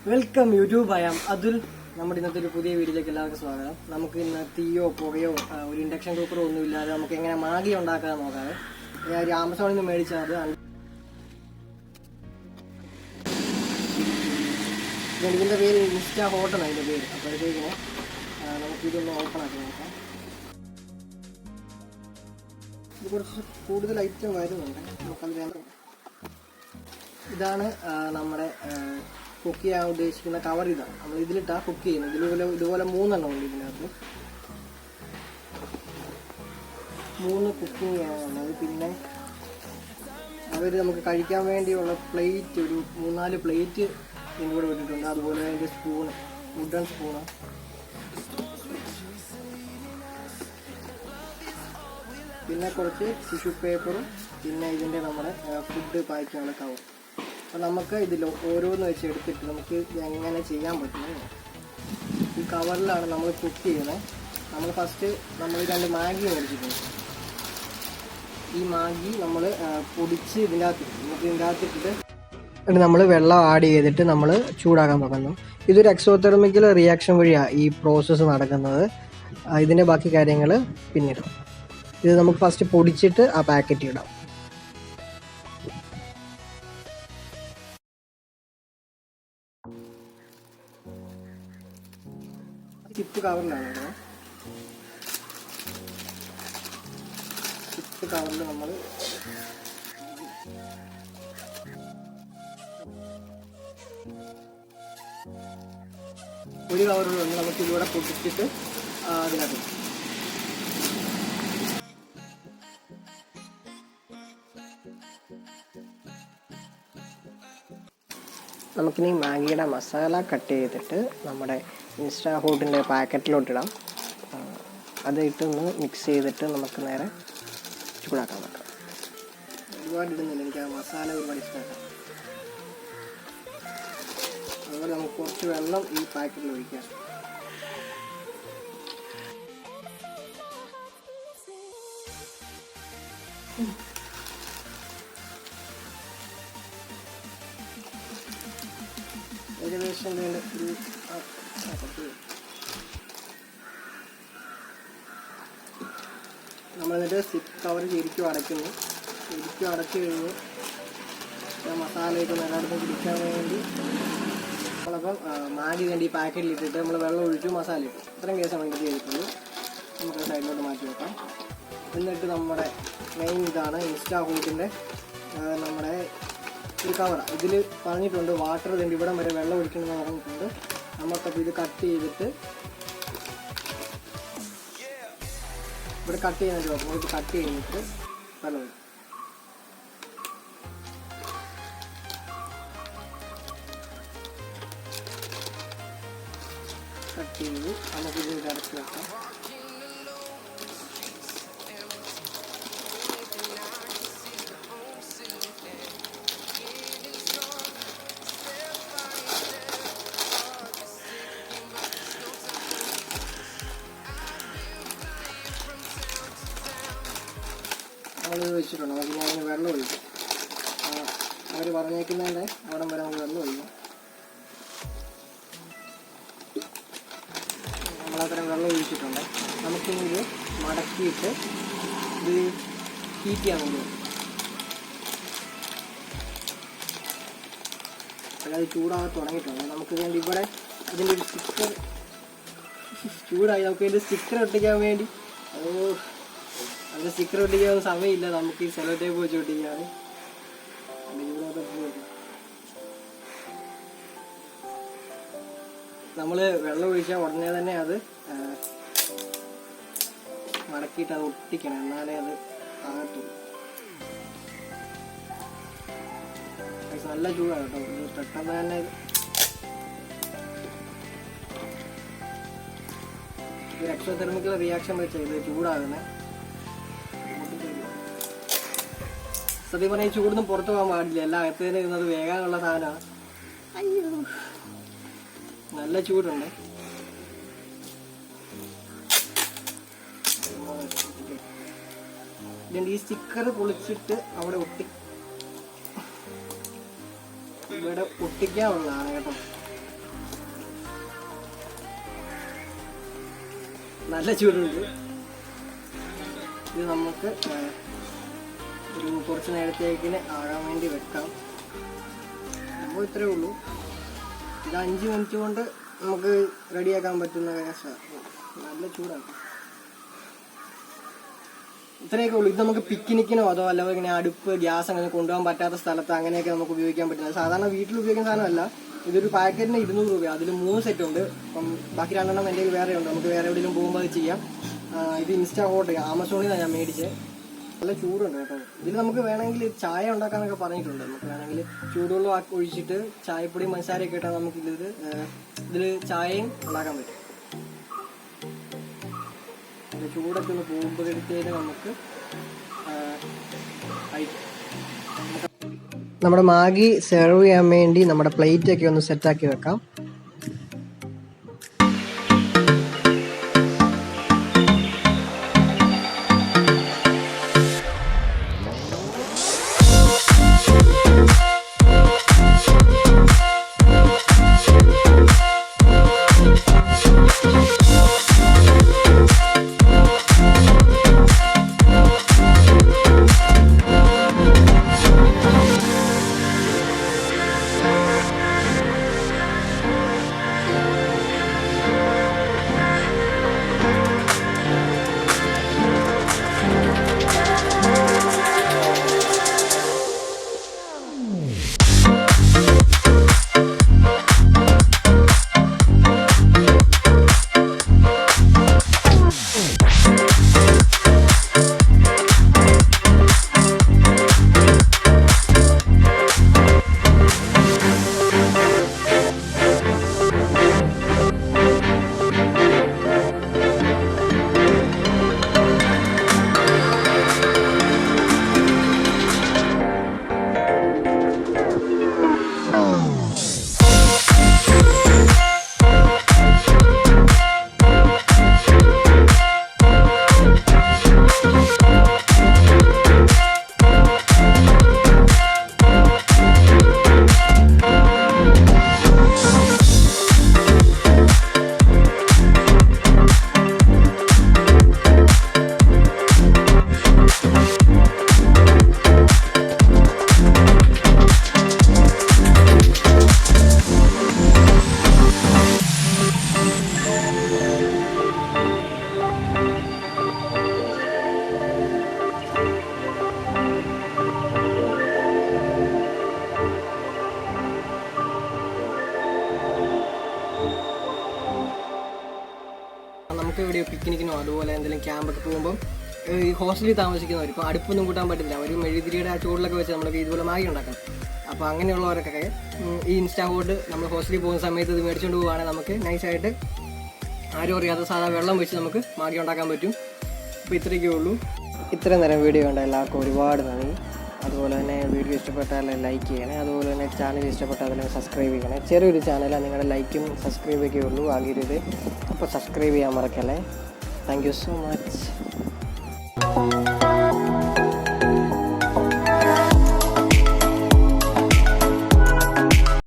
Welcome YouTube ആയാം Atul. നമ്മുടെ ഇന്നത്തെ ഒരു പുതിയ വീഡിയോയിലേക്ക് എല്ലാവർക്കും സ്വാഗതം. നമുക്ക് ഇന്ന് തീയോ പുകയോ ഒരു ഇൻഡക്ഷൻ കുക്കറോ ഒന്നും ഇല്ലാതെ നമുക്ക് എങ്ങനെ മാഗി ഉണ്ടാക്കാൻ നോക്കാതെ. ഞാൻ ഒരു ആമസോണിൽ നിന്ന് മേടിച്ചത്. ഇതിൻ്റെ പേര് ഇൻസ്റ്റാ ഹോട്ട് ആണ് അതിൻ്റെ പേര്. അപ്പോഴത്തേക്കിന് നമുക്കിതൊന്ന് ഓപ്പൺ ആക്കി നോക്കാം. ഇത് കുറച്ച് കൂടുതൽ ഐറ്റം വരുന്നുണ്ട്. നമുക്കത് ഇതാണ് നമ്മുടെ കുക്ക് ചെയ്യാൻ ഉദ്ദേശിക്കുന്ന കവർ. ഇതാണ് നമ്മൾ ഇതിലിട്ടാണ് കുക്ക് ചെയ്യുന്നത്. ഇതുപോലെ 3 എണ്ണം ഉണ്ട് ഇതിനകത്ത്. 3 കുക്കിംഗ് ആണുള്ളത്. പിന്നെ അവർ നമുക്ക് കഴിക്കാൻ വേണ്ടിയുള്ള പ്ലേറ്റ്, ഒരു 3-4 പ്ലേറ്റ് ഇവിടെ ഇട്ടിട്ടുണ്ട്. അതുപോലെ അതിൻ്റെ സ്പൂണ്, വുഡൻ സ്പൂണ്. പിന്നെ കുറച്ച് ടിഷ്യൂ പേപ്പറും പിന്നെ ഇതിൻ്റെ നമ്മുടെ ഫുഡ് പായ്ക്കാനുള്ള കവർ. അപ്പോൾ നമുക്ക് ഇതിൽ ഓരോന്ന് വെച്ച് എടുത്തിട്ട് നമുക്ക് എങ്ങനെ ചെയ്യാൻ പറ്റും. ഈ കവറിലാണ് നമ്മൾ കുക്ക് ചെയ്യുന്നത്. നമ്മൾ ഫസ്റ്റ് 2 മാഗി മേടിച്ചിട്ടുണ്ട്. ഈ മാഗി നമ്മൾ പൊടിച്ച് ഇതിൻ്റെ അകത്തിട്ടിട്ട് നമ്മൾ വെള്ളം ആഡ് ചെയ്തിട്ട് നമ്മൾ ചൂടാക്കാൻ വെക്കുന്നു. ഇതൊരു എക്സോതെർമിക്കൽ റിയാക്ഷൻ വഴിയാണ് ഈ പ്രോസസ്സ് നടക്കുന്നത്. ഇതിൻ്റെ ബാക്കി കാര്യങ്ങൾ പിന്നീട്. ഇത് നമുക്ക് ഫസ്റ്റ് പൊടിച്ചിട്ട് ആ പാക്കറ്റ് ഇടാം. ചിപ്പ് കവറിലാണ് ഇടുന്നത്. ചിപ്പ് കവറിൽ നമ്മൾ ഒരു കവറുകളുണ്ട്. നമുക്ക് ഇതിലൂടെ പൊട്ടിച്ചിട്ട് അതിനകത്ത് നമുക്കിനി മാഗിയുടെ മസാല കട്ട് ചെയ്തിട്ട് നമ്മുടെ ഇൻസ്റ്റാ ഹോട്ടിൻ്റെ പാക്കറ്റിലോട്ടിടാം. അത് ഇട്ടൊന്ന് മിക്സ് ചെയ്തിട്ട് നമുക്ക് നേരെ ചൂടാക്കാൻ വെക്കാം. ഒരുപാട് ഇടുന്നില്ല, എനിക്ക് ആ മസാല ഒരുപാട് ഇഷ്ടമാണ്. അതുപോലെ നമുക്ക് കുറച്ച് വെള്ളം ഈ പാക്കറ്റിൽ ഒഴിക്കാം. ഏകദേശം നമ്മളെന്നിട്ട് സിപ്പ് കവർ ശരിക്കും അടയ്ക്കുന്നു. ശരിക്കും അടച്ചു കഴിഞ്ഞ് മസാലയൊക്കെ നല്ലയിടത്ത് പിടിക്കാൻ വേണ്ടി നമ്മളപ്പം മാഗി വേണ്ടി ഈ പാക്കറ്റിലിട്ടിട്ട് നമ്മൾ വെള്ളം ഒഴിച്ചു, മസാല ഇട്ടു. ഇത്രയും കേസാണ് ഇത് ചെയ്തിട്ടുള്ളൂ. നമുക്ക് സൈഡിലോട്ട് മാറ്റി വെക്കാം. എന്നിട്ട് നമ്മുടെ മെയിൻ ഇതാണ് ഇൻസ്റ്റാ ഹോട്ടിൻ്റെ നമ്മുടെ ഒരു കവറാണ്. ഇതിൽ പറഞ്ഞിട്ടുണ്ട് വാട്ടർ വേണ്ടി ഇവിടം വരെ വെള്ളം ഒഴിക്കണമെന്ന് പറഞ്ഞിട്ടുണ്ട്. നമുക്കപ്പോൾ ഇത് കട്ട് ചെയ്തിട്ട് ഇവിടെ കട്ട് ചെയ്യുന്നതിന് നോക്കാം. ഇത് കട്ട് ചെയ്തിട്ട് വെള്ളം ഒഴിക്കും. കട്ട് ചെയ്ത് നമുക്കിത് അടച്ച് വെക്കാം. നമ്മളിത് വെച്ചിട്ടുണ്ട്. നമുക്ക് അതിന് വെള്ളം ഒഴിക്കും. അവർ പറഞ്ഞേക്കുന്നതിൻ്റെ അവിടം വരെ നമുക്ക് വെള്ളം ഒഴിക്കും. നമ്മളത്രയും വെള്ളം ഒഴിച്ചിട്ടുണ്ട്. നമുക്കിനി ഇത് മടക്കിയിട്ട് ഇത് ഹീറ്റ് ചെയ്യാൻ വേണ്ടി വരും. അതായത് ചൂടാകാൻ തുടങ്ങിയിട്ടുണ്ട്. നമുക്ക് വേണ്ടി ഇവിടെ ഇതിൻ്റെ ഒരു സ്റ്റിക്കർ ചൂടായി. നമുക്ക് ഇതിൻ്റെ സ്റ്റിക്കർ ഒട്ടിക്കാൻ വേണ്ടി അതിൻ്റെ സ്റ്റിക്കർ ഒട്ടിക്കാൻ സമയമില്ല. നമുക്ക് ഈ സെലോ ടേപ്പ് വെച്ച് ഒട്ടിക്കാറ്. നമ്മൾ വെള്ളം ഒഴിച്ചാൽ ഉടനെ തന്നെ അത് മടക്കിയിട്ട് അത് ഒട്ടിക്കണം, എന്നാലേ അത് ആകത്തുള്ളൂ. നല്ല ചൂടാണ് കേട്ടോ. ഇത് പെട്ടെന്ന് തന്നെ ഇത് എക്സോതെർമിക്കൽ റിയാക്ഷൻ വെച്ചാൽ ഇത് ചൂടാകുന്നത്. സത്യം പറഞ്ഞാൽ ഈ ചൂടൊന്നും പുറത്തു പോകാൻ പാടില്ല. എല്ലാം അകത്ത് തന്നെ ഇരുന്നത് വേഗമുള്ള സാധനമാണ്. അയ്യോ, നല്ല ചൂടുണ്ട്. ഇതിൻ്റെ ഈ സ്റ്റിക്കർ പൊളിച്ചിട്ട് അവിടെ ഇവിടെ ഒട്ടിക്കാനുള്ളതാണ് കേട്ടോ. നല്ല ചൂടുണ്ട്. ഇത് നമുക്ക് ഒരു കുറച്ച് നേരത്തേക്കിന് ആകാൻ വേണ്ടി വെക്കാം. അപ്പോൾ ഇത്രയേ ഉള്ളൂ. ഇത് 5 മിനിറ്റ് കൊണ്ട് നമുക്ക് റെഡിയാക്കാൻ പറ്റുന്ന നല്ല ചൂടാണ്. ഇത്രയൊക്കെ ഉള്ളൂ. ഇത് നമുക്ക് പിക്നിക്കിനോ അതോ അല്ലെങ്കിൽ ഇങ്ങനെ അടുപ്പ് ഗ്യാസ് അങ്ങനെ കൊണ്ടുപോകാൻ പറ്റാത്ത സ്ഥലത്ത് അങ്ങനെയൊക്കെ നമുക്ക് ഉപയോഗിക്കാൻ പറ്റുന്നത്. സാധാരണ വീട്ടിൽ ഉപയോഗിക്കുന്ന സാധനമല്ല. ഇതൊരു പാക്കറ്റിന് 200 രൂപ. അതിൽ 3 സെറ്റ് ഉണ്ട്. അപ്പം ബാക്കി 2 എണ്ണം എൻ്റെ വേറെ ഉണ്ട്. നമുക്ക് വേറെ എവിടെയെങ്കിലും പോകുമ്പോൾ അത് ചെയ്യാം. ഇത് ഇൻസ്റ്റാ ഹോട്ട് ആമസോണിൽ നിന്നാണ് ഞാൻ മേടിച്ചത്. നല്ല ചൂടുണ്ട് കേട്ടോ. ഇതിൽ നമുക്ക് വേണമെങ്കിൽ ചായ ഉണ്ടാക്കാനൊക്കെ പറഞ്ഞിട്ടുണ്ട്. നമുക്ക് വേണമെങ്കിൽ ചൂടുവെള്ളം ഒഴിച്ചിട്ട് ചായപ്പൊടിയും പഞ്ചസാരയൊക്കെ ഇട്ടാൽ നമുക്ക് ഇതിൽ ചായയും ഉണ്ടാക്കാൻ പറ്റും. ചൂടൊക്കെ ഒന്ന് പോകുമ്പോഴത്തേക്ക് നമുക്ക് നമ്മുടെ മാഗി സെർവ് ചെയ്യാൻ വേണ്ടി നമ്മുടെ പ്ലേറ്റൊക്കെ ഒന്ന് സെറ്റാക്കി വെക്കാം. നമുക്ക് ഇവിടെ പിക്നിക്കിനോ അതുപോലെ എന്തെങ്കിലും ക്യാമ്പൊക്കെ പോകുമ്പോൾ ഈ ഹോസ്റ്റലിൽ താമസിക്കുന്നവർ ഇപ്പോൾ അടുപ്പൊന്നും കൂട്ടാൻ പറ്റില്ല. ഒരു മെഴുകുതിരിയുടെ ആ ചൂടിലൊക്കെ വെച്ച് നമുക്ക് ഇതുപോലെ മാഗി ഉണ്ടാക്കാം. അപ്പോൾ അങ്ങനെയുള്ളവർക്കൊക്കെ ഈ ഇൻസ്റ്റാ ഹോട്ട് നമ്മൾ ഹോസ്റ്റലിൽ പോകുന്ന സമയത്ത് ഇത് മേടിച്ചുകൊണ്ട് പോവുകയാണെങ്കിൽ നമുക്ക് നൈസായിട്ട് ആരും അറിയാതെ സാധാ വെള്ളം വെച്ച് നമുക്ക് മാഗി ഉണ്ടാക്കാൻ പറ്റും. അപ്പോൾ ഇത്രയൊക്കെ ഉള്ളൂ. ഇത്രയും നേരം വീഡിയോ കണ്ട എല്ലാവർക്കും ഒരുപാട് നന്ദി. അതുപോലെ തന്നെ വീഡിയോ ഇഷ്ടപ്പെട്ടാൽ ലൈക്ക് ചെയ്യണേ. അതുപോലെ തന്നെ ചാനൽ ഇഷ്ടപ്പെട്ടാൽ അതിനെ സബ്സ്ക്രൈബ് ചെയ്യണേ. ചെറിയൊരു ചാനലാണ്, നിങ്ങളുടെ ലൈക്കും സബ്സ്ക്രൈബൊക്കെ ഉള്ളൂ ആകരുത്. അപ്പോൾ സബ്സ്ക്രൈബ് ചെയ്യാൻ മറക്കല്ലേ. Thank you so much.